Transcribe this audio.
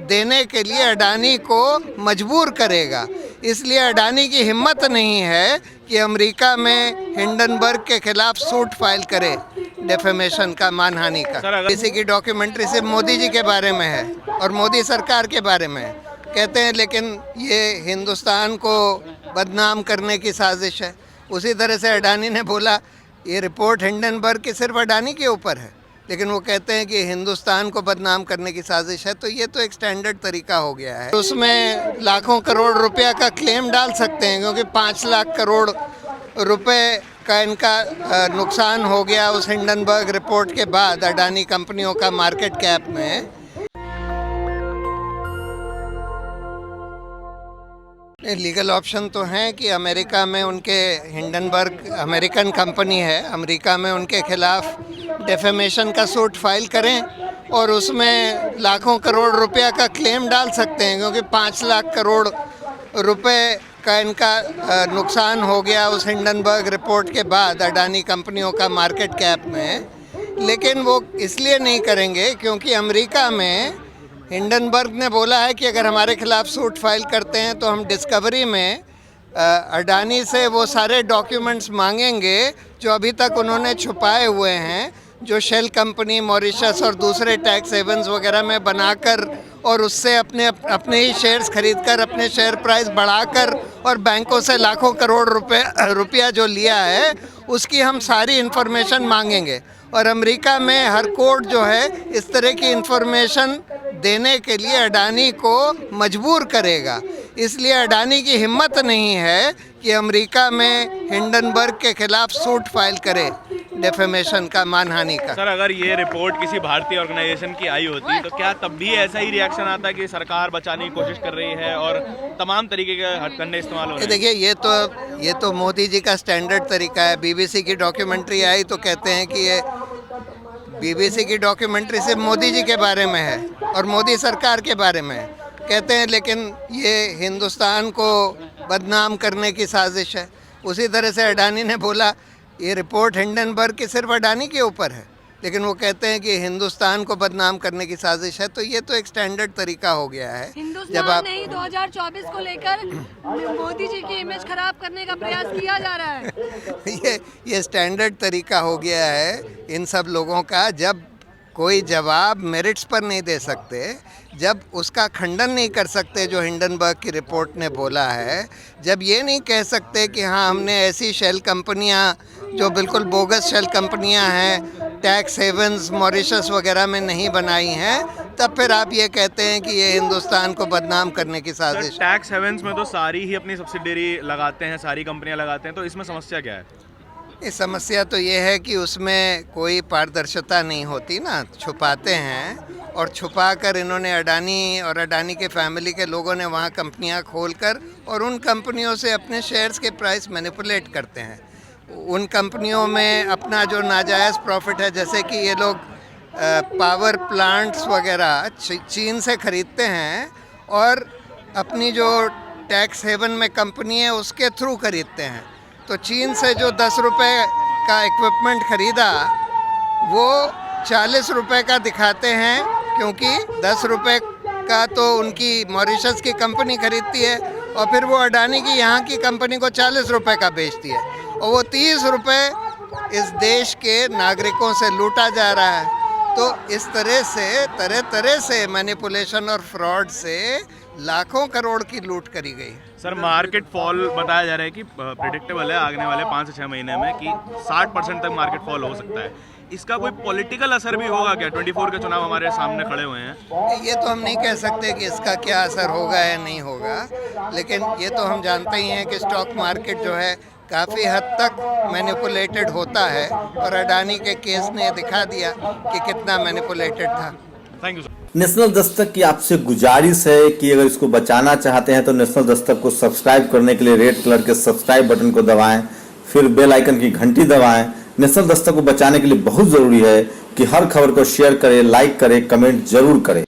देने के लिए अडानी को मजबूर करेगा। इसलिए अडानी की हिम्मत नहीं है कि अमेरिका में हिंडनबर्ग के खिलाफ सूट फाइल करे डेफेमेशन का, मानहानि का। किसी की डॉक्यूमेंट्री सिर्फ मोदी जी के बारे में है और मोदी सरकार के बारे में है, कहते हैं, लेकिन ये हिंदुस्तान को बदनाम करने की साजिश है। उसी तरह से अडानी ने बोला ये रिपोर्ट हिंडनबर्ग की सिर्फ अडानी के ऊपर है, लेकिन वो कहते हैं कि हिंदुस्तान को बदनाम करने की साजिश है। तो ये तो एक स्टैंडर्ड तरीका हो गया है। उसमें लाखों करोड़ रुपया का क्लेम डाल सकते हैं, क्योंकि 5 लाख करोड़ रुपए का इनका नुकसान हो गया उस हिंडनबर्ग रिपोर्ट के बाद अडानी कंपनियों का मार्केट कैप में। लीगल ऑप्शन तो हैं कि अमेरिका में उनके हिंडनबर्ग अमेरिकन कंपनी है, अमेरिका में उनके खिलाफ डेफेमेशन का सूट फाइल करें और उसमें लाखों करोड़ रुपया का क्लेम डाल सकते हैं, क्योंकि 5 लाख करोड़ रुपए का इनका नुकसान हो गया उस हिंडनबर्ग रिपोर्ट के बाद अडानी कंपनियों का मार्केट कैप में। लेकिन वो इसलिए नहीं करेंगे क्योंकि अमेरिका में हिंडनबर्ग ने बोला है कि अगर हमारे खिलाफ सूट फाइल करते हैं तो हम डिस्कवरी में अडानी से वो सारे डॉक्यूमेंट्स मांगेंगे जो अभी तक उन्होंने छुपाए हुए हैं, जो शेल कंपनी मॉरिशस और दूसरे टैक्स हेवन्स वगैरह में बनाकर और उससे अपने ही शेयर्स खरीदकर अपने शेयर प्राइस बढ़ाकर और बैंकों से लाखों करोड़ रुपया जो लिया है उसकी हम सारी इन्फॉर्मेशन मांगेंगे। और अमेरिका में हर कोर्ट जो है इस तरह की इन्फॉर्मेशन देने के लिए अडानी को मजबूर करेगा। इसलिए अडानी की हिम्मत नहीं है कि अमेरिका में हिंडनबर्ग के खिलाफ सूट फाइल करे डेफेमेशन का, मानहानि का। सर, अगर ये रिपोर्ट किसी भारतीय ऑर्गेनाइजेशन की आई होती तो क्या तब भी ऐसा ही रिएक्शन आता कि सरकार बचाने की कोशिश कर रही है और तमाम तरीके के हथकंडे इस्तेमाल हो रहे हैं? देखिए, ये तो मोदी जी का स्टैंडर्ड तरीका है। बीबीसी की डॉक्यूमेंट्री आई तो कहते हैं कि ये बीबीसी की डॉक्यूमेंट्री सिर्फ मोदी जी के बारे में है और मोदी सरकार के बारे में है, कहते हैं, लेकिन ये हिंदुस्तान को बदनाम करने की साजिश है। उसी तरह से अडानी ने बोला ये रिपोर्ट हिंडनबर्ग की सिर्फ अडानी के ऊपर है, लेकिन वो कहते हैं कि हिंदुस्तान को बदनाम करने की साजिश है। तो ये तो एक स्टैंडर्ड तरीका हो गया है। जब आप नहीं 2024 को लेकर मोदी जी की इमेज खराब करने का प्रयास किया जा रहा है। ये स्टैंडर्ड तरीका हो गया है इन सब लोगों का। जब कोई जवाब मेरिट्स पर नहीं दे सकते, जब उसका खंडन नहीं कर सकते जो हिंडनबर्ग की रिपोर्ट ने बोला है, जब ये नहीं कह सकते कि हाँ हमने ऐसी शेल कंपनियां जो बिल्कुल बोगस शेल कंपनियां हैं, टैक्स हेवन्स मॉरिशस वगैरह में नहीं बनाई हैं, तब फिर आप ये कहते हैं कि ये हिंदुस्तान को बदनाम करने की साजिश। टैक्स हेवन्स में तो सारी ही अपनी सब्सिडरी लगाते हैं, सारी कंपनियां लगाते हैं, तो इसमें समस्या क्या है? इस समस्या तो ये है कि उसमें कोई पारदर्शिता नहीं होती ना, छुपाते हैं और छुपाकर इन्होंने अडानी और अडानी के फैमिली के लोगों ने वहाँ कंपनियाँ खोलकर और उन कंपनियों से अपने शेयर्स के प्राइस मैनिपुलेट करते हैं। उन कंपनियों में अपना जो नाजायज़ प्रॉफिट है, जैसे कि ये लोग पावर प्लांट्स वगैरह चीन से ख़रीदते हैं और अपनी जो टैक्स हेवन में कंपनी है उसके थ्रू ख़रीदते हैं। तो चीन से जो 10 रुपये का इक्विपमेंट ख़रीदा वो 40 रुपये का दिखाते हैं, क्योंकि 10 रुपये का तो उनकी मॉरिशस की कंपनी खरीदती है और फिर वो अडानी की यहाँ की कंपनी को 40 रुपये का बेचती है और वो 30 रुपये इस देश के नागरिकों से लूटा जा रहा है। तो इस तरह तरह से मैनिपुलेशन और फ्रॉड से लाखों करोड़ की लूट करी गई। सर, मार्केट फॉल बताया जा रहा है कि प्रेडिक्टेबल है आने वाले 5 से 6 महीने में कि 60% तक मार्केट फॉल हो सकता है। इसका कोई पॉलिटिकल असर भी होगा क्या? 24 के चुनाव हमारे सामने खड़े हुए हैं। ये तो हम नहीं कह सकते कि इसका क्या असर होगा या नहीं होगा, लेकिन ये तो हम जानते ही हैं कि स्टॉक मार्केट जो है काफ़ी हद तक मैनिपुलेटेड होता है और अडानी के केस ने दिखा दिया कि कितना मैनिपुलेटेड था। Thank you sir. National Dastak की आपसे गुजारिश है कि अगर इसको बचाना चाहते हैं तो नेशनल दस्तक को सब्सक्राइब करने के लिए रेड कलर के सब्सक्राइब बटन को दबाएं, फिर बेल आइकन की घंटी दबाएं। नेशनल दस्तक को बचाने के लिए बहुत जरूरी है कि हर खबर को शेयर करें, लाइक करें, कमेंट जरूर करें।